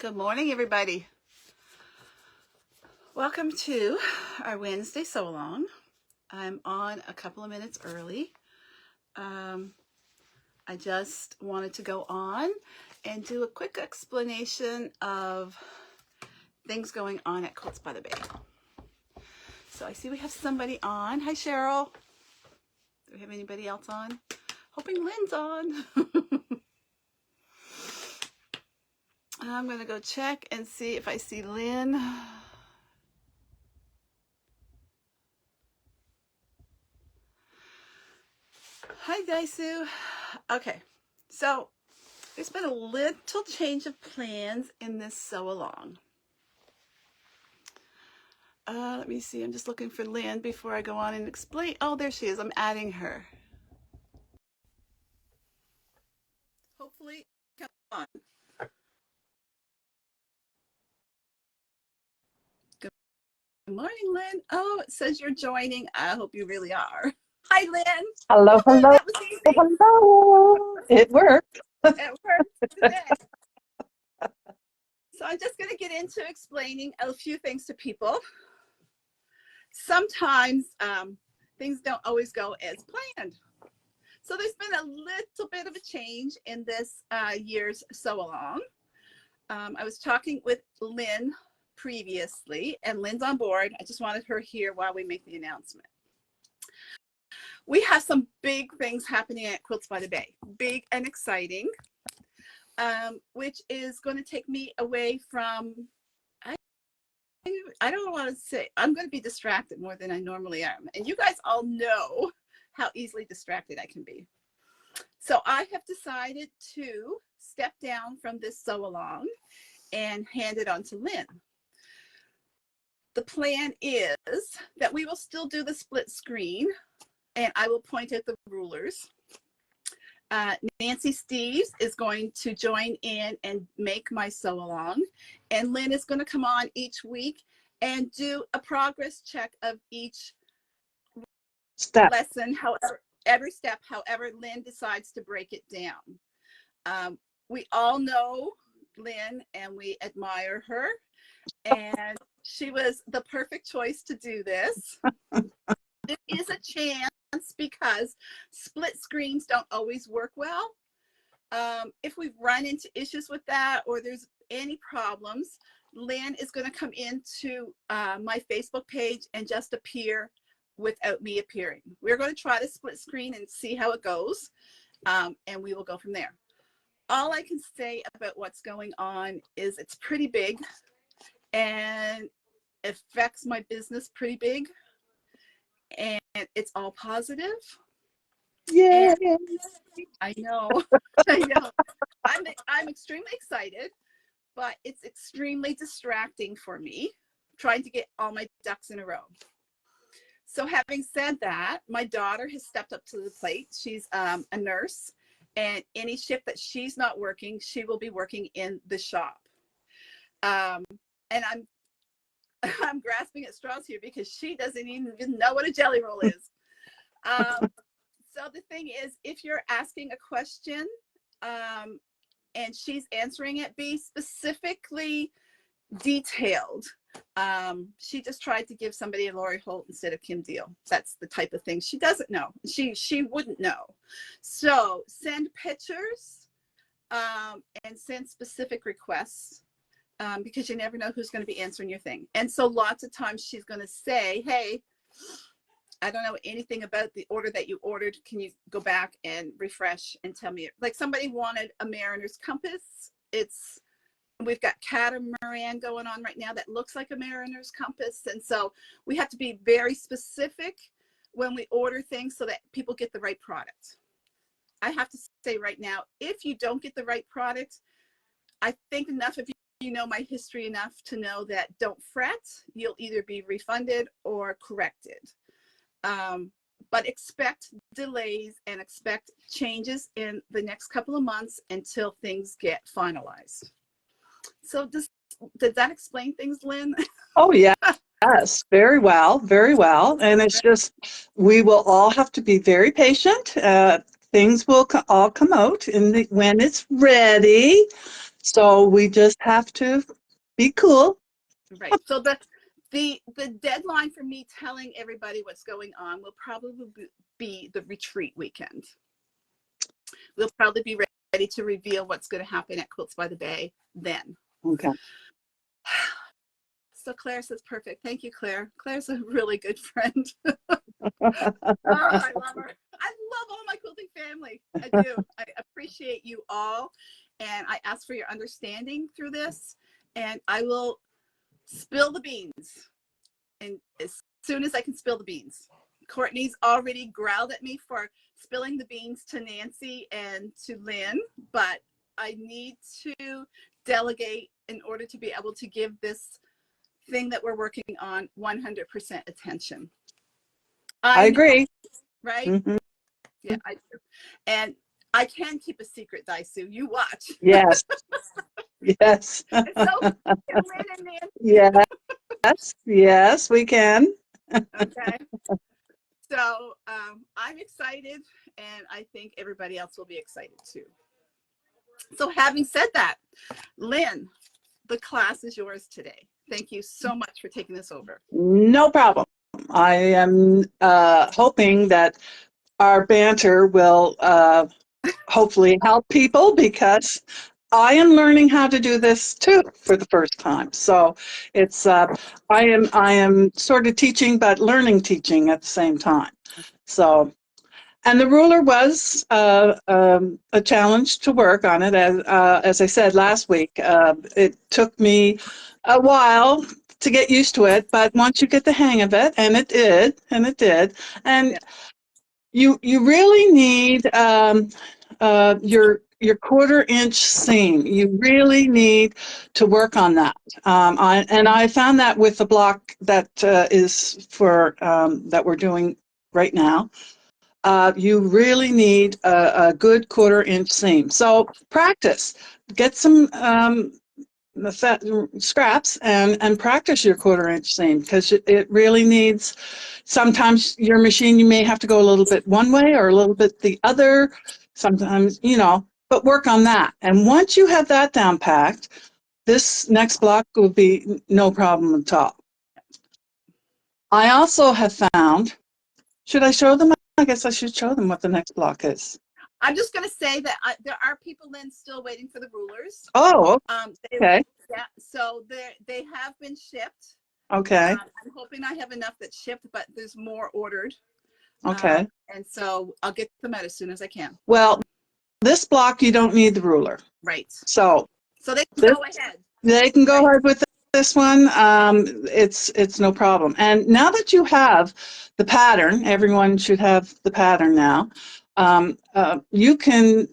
Good morning, everybody. Welcome to our Wednesday sew along. I'm on a couple of minutes early. I just wanted to go on and do a quick explanation of things going on at Quilts by the Bay. So I see we have somebody on. Hi, Cheryl. Do we have anybody else on? Hoping Lynn's on. I'm going to go check and see if I see Lynn. Hi, Daisu. Okay, so there's been a little change of plans in this sew along. Let me see. I'm just looking for Lynn before I go on and explain. Oh, there she is. I'm adding her. Hopefully, come on. Good morning, Lynn. Oh, it says you're joining. I hope you really are. Hi, Lynn. Hello, Woo-hoo, hello, that was easy. hello. It worked. It worked today. So I'm just going to get into explaining a few things to people. Sometimes things don't always go as planned. So there's been a little bit of a change in this year's sew along. I was talking with Lynn previously, and Lynn's on board. I just wanted her here while we make the announcement. We have some big things happening at Quilts by the Bay, big and exciting, which is going to take me away from, I don't want to say, I'm going to be distracted more than I normally am. And you guys all know how easily distracted I can be. So I have decided to step down from this sew along and hand it on to Lynn. The plan is that we will still do the split screen, and I will point at the rulers. Nancy Steves is going to join in and make my sew along, and Lynn is going to come on each week and do a progress check of each lesson, however, every step, however Lynn decides to break it down. We all know Lynn and we admire her, and she was the perfect choice to do this. It is a chance because split screens don't always work well. If we run into issues with that or there's any problems, Lynn is going to come into my Facebook page and just appear without me appearing. We're going to try to split screen and see how it goes, and we will go from there. All I can say about what's going on is it's pretty big and affects my business pretty big, and it's all positive. Yeah. I know. I know. I'm extremely excited, but it's extremely distracting for me trying to get all my ducks in a row. So having said that, my daughter has stepped up to the plate. She's a nurse, and any shift that she's not working, she will be working in the shop. And I'm grasping at straws here because she doesn't even know what a jelly roll is. So the thing is, if you're asking a question and she's answering it, be specifically detailed. She just tried to give somebody a Lori Holt instead of Kim Deal. That's the type of thing she doesn't know. She wouldn't know. So send pictures and send specific requests because you never know who's going to be answering your thing. And so lots of times she's going to say, hey, I don't know anything about the order that you ordered. Can you go back and refresh and tell me? Like somebody wanted a mariner's compass. We've got catamaran going on right now that looks like a mariner's compass. And so we have to be very specific when we order things so that people get the right product. I have to say right now, if you don't get the right product, I think enough of you know my history enough to know that don't fret. You'll either be refunded or corrected. But expect delays and expect changes in the next couple of months until things get finalized. So does that explain things, Lynn? Oh, yeah. Yes, very well, very well. And it's just, we will all have to be very patient. Things will all come out when it's ready. So we just have to be cool. Right. So the deadline for me telling everybody what's going on will probably be the retreat weekend. We'll probably be ready to reveal what's going to happen at Quilts by the Bay then. Okay. So Claire says, perfect. Thank you, Claire. Claire's a really good friend. Oh, I love her. I love all my quilting family. I do. I appreciate you all. And I ask for your understanding through this. And I will spill the beans. And as soon as I can spill the beans. Courtney's already growled at me for spilling the beans to Nancy and to Lynn, but I need to delegate in order to be able to give this thing that we're working on 100% attention. I agree. Right? Mm-hmm. Yeah, I do. And I can keep a secret, Daisu. You watch. Yes. Yes. And so can Lynn and Nancy. Yes. Yes, we can. Okay. So I'm excited, and I think everybody else will be excited too. So having said that, Lynn, the class is yours today. Thank you so much for taking this over. No problem. I am hoping that our banter will hopefully help people, because I am learning how to do this too for the first time. So it's I am sort of teaching, but learning teaching at the same time. So, and the ruler was a challenge to work on it. As I said last week, it took me a while to get used to it, but once you get the hang of it, and it did, and Yeah. you really need your 1/4 inch seam. You really need to work on that. I found that with the block that is for that we're doing right now. You really need a good 1/4 inch seam. So practice. Get some scraps and practice your 1/4 inch seam, because it really needs. Sometimes your machine, you may have to go a little bit one way or a little bit the other. Sometimes, but work on that. And once you have that down packed, this next block will be no problem at all. I also have found, should I show them? I guess I should show them what the next block is. I'm just going to say that there are people, Lynn, still waiting for the rulers. Oh, okay. Yeah, so they have been shipped. Okay. I'm hoping I have enough that's shipped, but there's more ordered. Okay. And so I'll get them out as soon as I can. Well, this block, you don't need the ruler. Right. So they can go ahead. They can go ahead with this one. It's no problem. And now that you have the pattern, everyone should have the pattern now. You can,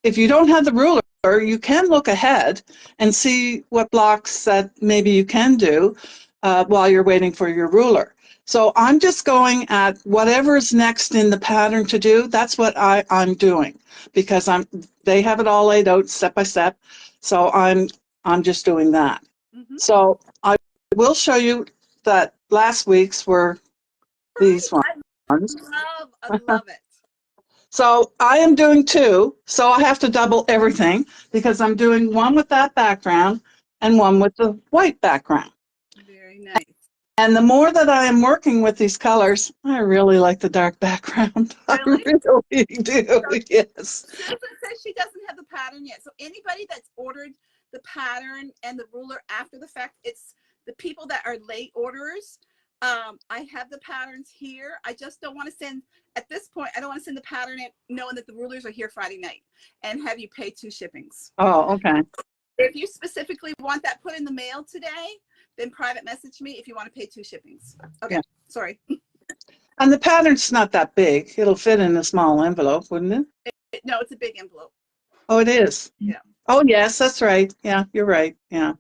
if you don't have the ruler, you can look ahead and see what blocks that maybe you can do while you're waiting for your ruler. So I'm just going at whatever's next in the pattern to do. That's what I'm doing, because they have it all laid out step by step. So I'm just doing that. Mm-hmm. So I will show you that last week's were these ones. I love it. So I am doing 2. So I have to double everything, because I'm doing one with that background and one with the white background. Very nice. And the more that I am working with these colors, I really like the dark background. Really? I really do, so, yes. Susan says she doesn't have the pattern yet. So anybody that's ordered the pattern and the ruler after the fact, it's the people that are late orders. I have the patterns here. I just don't want to send, at this point, I don't want to send the pattern in knowing that the rulers are here Friday night and have you pay 2 shippings. Oh, okay. If you specifically want that put in the mail today, then private message me if you want to pay 2 shippings. Okay, yeah. Sorry. And the pattern's not that big. It'll fit in a small envelope, wouldn't it? No, it's a big envelope. Oh, it is? Yeah. Oh, yes, that's right. Yeah, you're right. Yeah.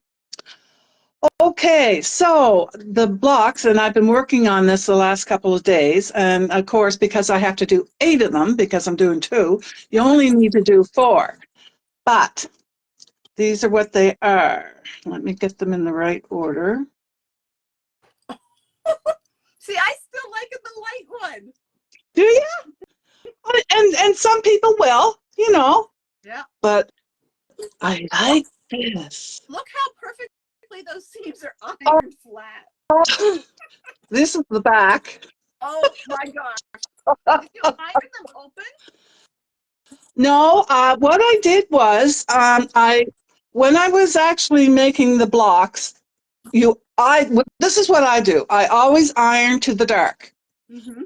Okay, so the blocks, and I've been working on this the last couple of days, and of course, because I have to do 8 of them, because I'm doing 2, you only need to do 4. But these are what they are. Let me get them in the right order. See, I still like the light one. Do you? And some people will, Yeah. But I like Yes. Look how perfectly those seams are Oh, ironed flat. this is the back. Oh my gosh. Did you iron them open? No, what I did was, when I was actually making the blocks, this is what I do. I always iron to the dark. Mm-hmm.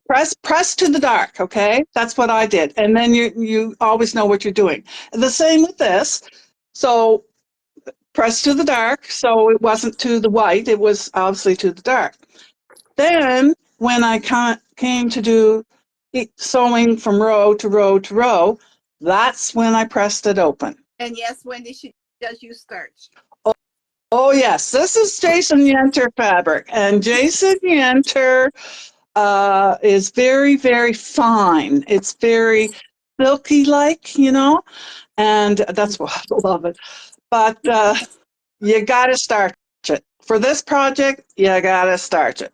Press to the dark, okay? That's what I did. And then you always know what you're doing. The same with this. So press to the dark, so it wasn't to the white, it was obviously to the dark. Then when I came to do sewing from row to row to row, that's when I pressed it open. And yes, Wendy, she does use starch. Oh yes, this is Jason Yenter fabric, and Jason Yenter is very, very fine. It's very silky like, and that's why I love it. But you got to starch it. For this project, you got to starch it.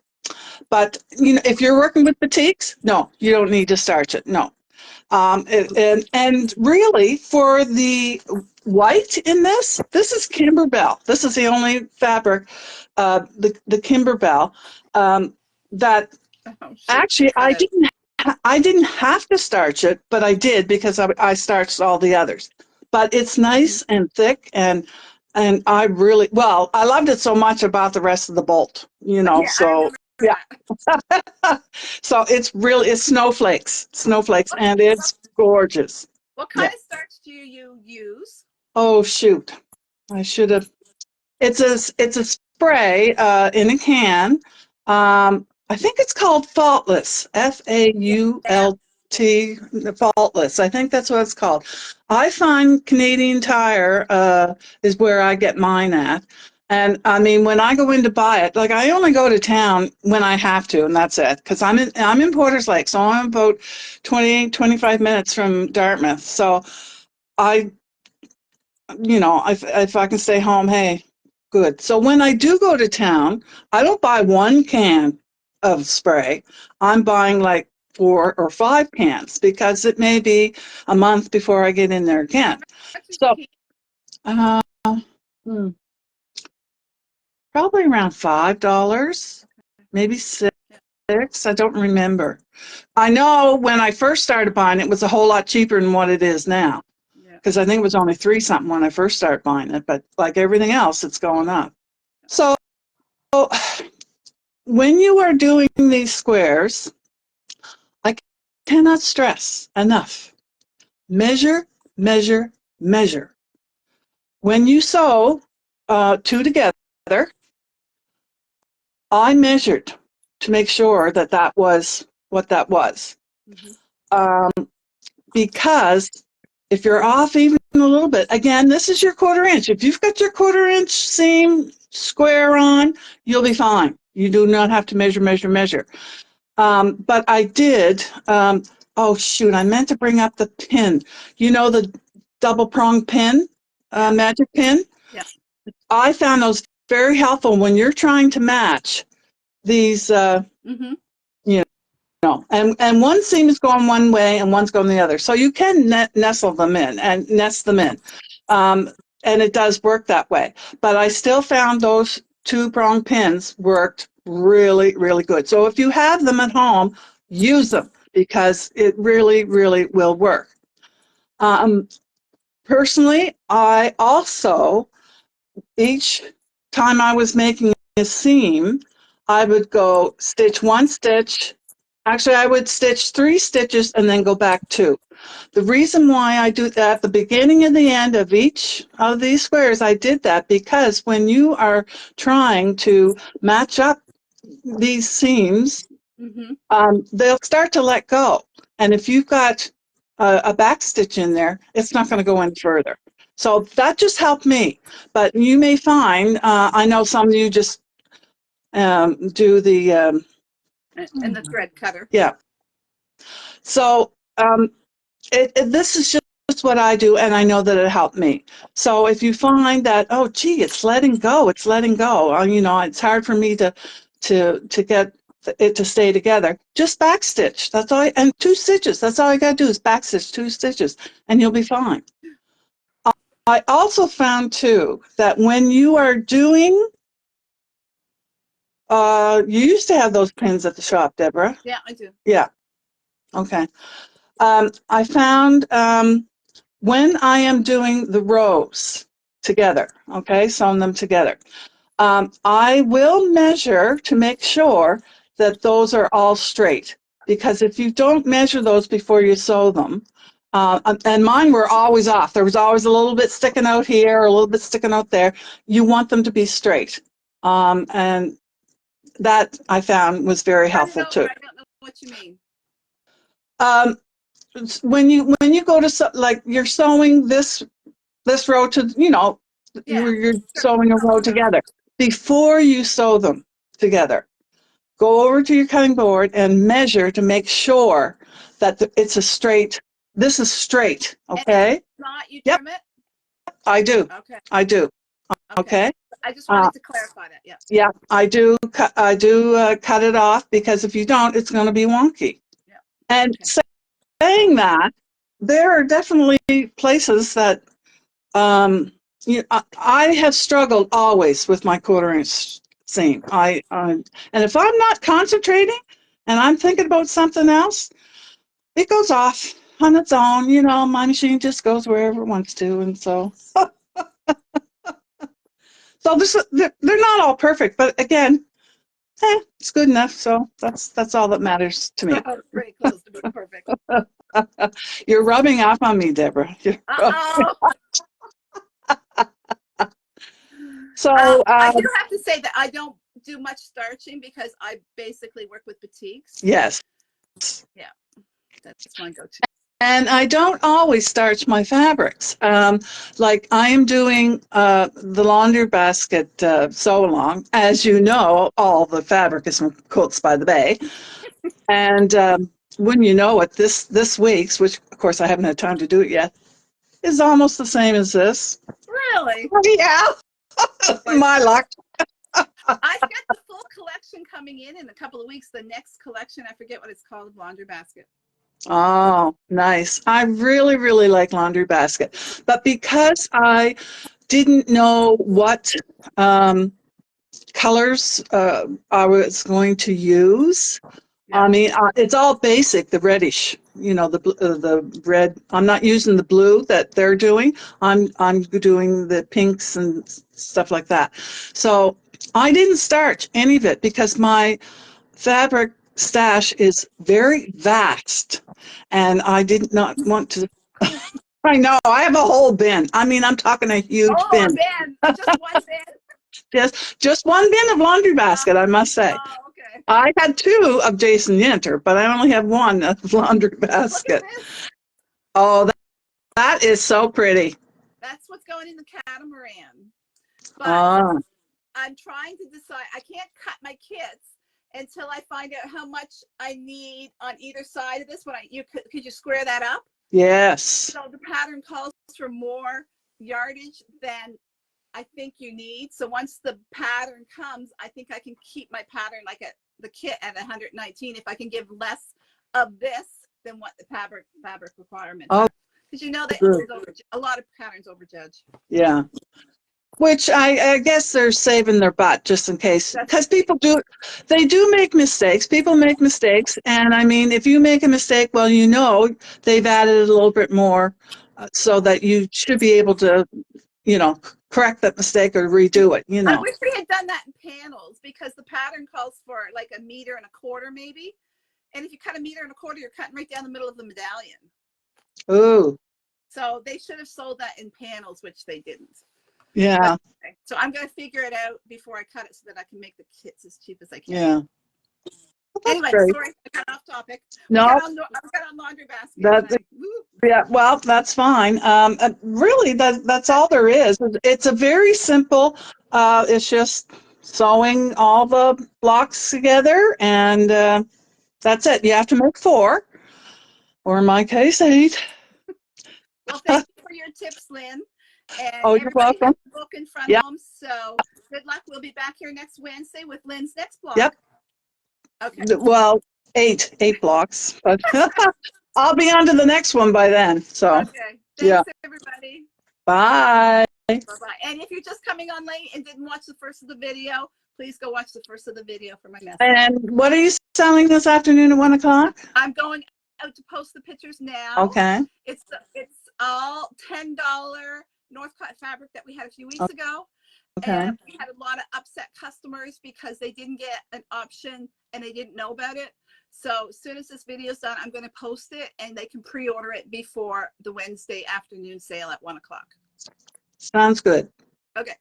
But, if you're working with batiks, no, you don't need to starch it. No. And really, for the white in this is Kimberbell. This is the only fabric, the Kimberbell, that Oh, shoot. actually I didn't have to starch it, but I did because I starched all the others. But it's nice and thick, and I really, well, I loved it so much about the rest of the bolt, Yeah, so yeah. So it's snowflakes, and it's gorgeous. What kind Yeah. of starch do you use? Oh shoot, I should have. It's a spray in a can. I think it's called Faultless. Yeah. FAULT, Faultless. I think that's what it's called. I find Canadian Tire is where I get mine at. And I mean, when I go in to buy it, like I only go to town when I have to, and that's it. Because I'm in Porter's Lake, so I'm about 25 minutes from Dartmouth. So I, if I can stay home, hey, good. So when I do go to town, I don't buy one can of spray. I'm buying like 4 or 5 cans because it may be a month before I get in there How again. much is So a uh, hmm, probably around $5, maybe 6. I don't remember. I know when I first started buying it, it was a whole lot cheaper than what it is now. Yeah. Because I think it was only 3 something when I first started buying it, but like everything else, it's going up. So when you are doing these squares, I cannot stress enough. Measure, measure, measure. When you sew 2 together, I measured to make sure that that was what that was. Mm-hmm. Because if you're off even a little bit, again, this is your 1/4 inch. If you've got your 1/4 inch seam square on, you'll be fine. You do not have to measure, measure, measure. But I did, oh shoot, I meant to bring up the pin. You know, the double prong pin, Yeah. magic pin? Yeah. I found those very helpful when you're trying to match these, Mm-hmm. you and one seam is going one way and one's going the other. So you can nestle them in and nest them in. And it does work that way. But I still found those 2-prong pins worked really, really good. So if you have them at home, use them because it really, really will work. Personally, I also, each time I was making a seam, I would go stitch 1 stitch. Actually, I would stitch 3 stitches and then go back 2. The reason why I do that at the beginning and the end of each of these squares, I did that because when you are trying to match up these seams, Mm-hmm. they'll start to let go. And if you've got a back stitch in there, it's not going to go any further. So that just helped me. But you may find, I know some of you just do the, And the thread cutter. yeah. So this is just what I do, and I know that it helped me. So if you find that, oh, gee, it's letting go, it's hard for me to get it to stay together, just backstitch. That's all, and 2 stitches. That's all I got to do is backstitch 2 stitches, and you'll be fine. I also found too that when you are doing, you used to have those pins at the shop, Deborah. Yeah, I do. Yeah. Okay. I found when I am doing the rows together, okay, sewing them together, I will measure to make sure that those are all straight. Because if you don't measure those before you sew them, and mine were always off. There was always a little bit sticking out here, a little bit sticking out there. You want them to be straight. And that I found was very helpful too. I don't know what you mean. Um, when you go to like you're sewing this row to, you know, Yeah. you're sewing a row together. Before you sew them together, go over to your cutting board and measure to make sure that it's a straight, this is straight, And if okay? it's not, you Yep, trim it? I do. Okay. I do. Okay. I just wanted to clarify that. Yeah. Yeah, I do. I do cut it off because if you don't, it's going to be wonky. Yeah. And Okay. saying that, there are definitely places that I have struggled always with my quarter-inch seam. And if I'm not concentrating and I'm thinking about something else, it goes off on its own. You know, my machine just goes wherever it wants to, and so they're not all perfect, but again, it's good enough. So that's all that matters to me. Pretty close to being perfect. You're rubbing off on me, Deborah. Uh-oh. So I do have to say that I don't do much starching because I basically work with batiks. yes. Yeah, that's my go-to. And I don't always starch my fabrics. Like I am doing the laundry basket sew along. As you know, all the fabric is from Quilts by the Bay. And when you know it, this week's, which of course I haven't had time to do it yet, is almost the same as this. Really? Yeah, my luck. I've got the full collection coming in a couple of weeks. The next collection, I forget what it's called, laundry basket. Oh, nice. I really, really like laundry basket. But because I didn't know what colors I was going to use, Yeah. I mean, it's all basic, the reddish, you know, the red. I'm not using the blue that they're doing. I'm doing the pinks and stuff like that. So I didn't starch any of it because my fabric stash is very vast, and I did not want to. I know I have a whole bin. I mean, I'm talking a huge Oh, bin. a bin. Just one bin. Just one bin of laundry basket, I must say. Oh, okay. I had two of Jason Yenter, but I only have one of laundry Look at basket. this. Oh, that is so pretty. That's what's going in the catamaran. But Ah, I'm trying to decide. I can't cut my kits until I find out how much I need on either side of this. Could you square that up? yes. So the pattern calls for more yardage than I think you need. So once the pattern comes, I think I can keep my pattern like at the kit at 119 if I can give less of this than what the fabric requirements Oh, are. Because you know that a lot of patterns overjudge. yeah. Which I guess they're saving their butt just in case, because they do make mistakes. People make mistakes, and I mean, if you make a mistake, well, you know, they've added a little bit more, so that you should be able to, you know, correct that mistake or redo it. You I know. wish we had done that in panels because the pattern calls for like 1.25 meters maybe, and if you cut 1.25 meters, you're cutting right down the middle of the medallion. Ooh. So they should have sold that in panels, which they didn't. Yeah. Okay. So I'm going to figure it out before I cut it so that I can make the kits as cheap as I can. Yeah. Well, anyway, great. sorry, I got off topic. No, I got on laundry basket. yeah, well, that's fine. Really, that's all there is. It's a very simple. It's just sewing all the blocks together, and that's it. You have to make 4, or in my case, 8. Well, thank you for your tips, Lynn. And Oh, you're everybody welcome. has the book in front Yeah. of them. So good luck. We'll be back here next Wednesday with Lynn's next blog. Yep. Okay. Well, 8 blocks, but I'll be on to the next one by then. So, Okay. Thanks, yeah. everybody. Bye. Bye-bye. And if you're just coming on late and didn't watch the first of the video, please go watch the first of the video for my message. And what are you selling this afternoon at 1 o'clock? I'm going out to post the pictures now. Okay. It's all $10 Northcott fabric that we had a few weeks ago. Okay. And we had a lot of upset customers because they didn't get an option and they didn't know about it. So as soon as this video is done, I'm going to post it and they can pre-order it before the Wednesday afternoon sale at 1 o'clock. Sounds good. Okay.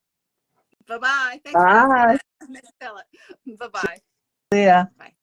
Bye-bye. Thanks Bye. for asking that. Bye-bye. See ya. Bye.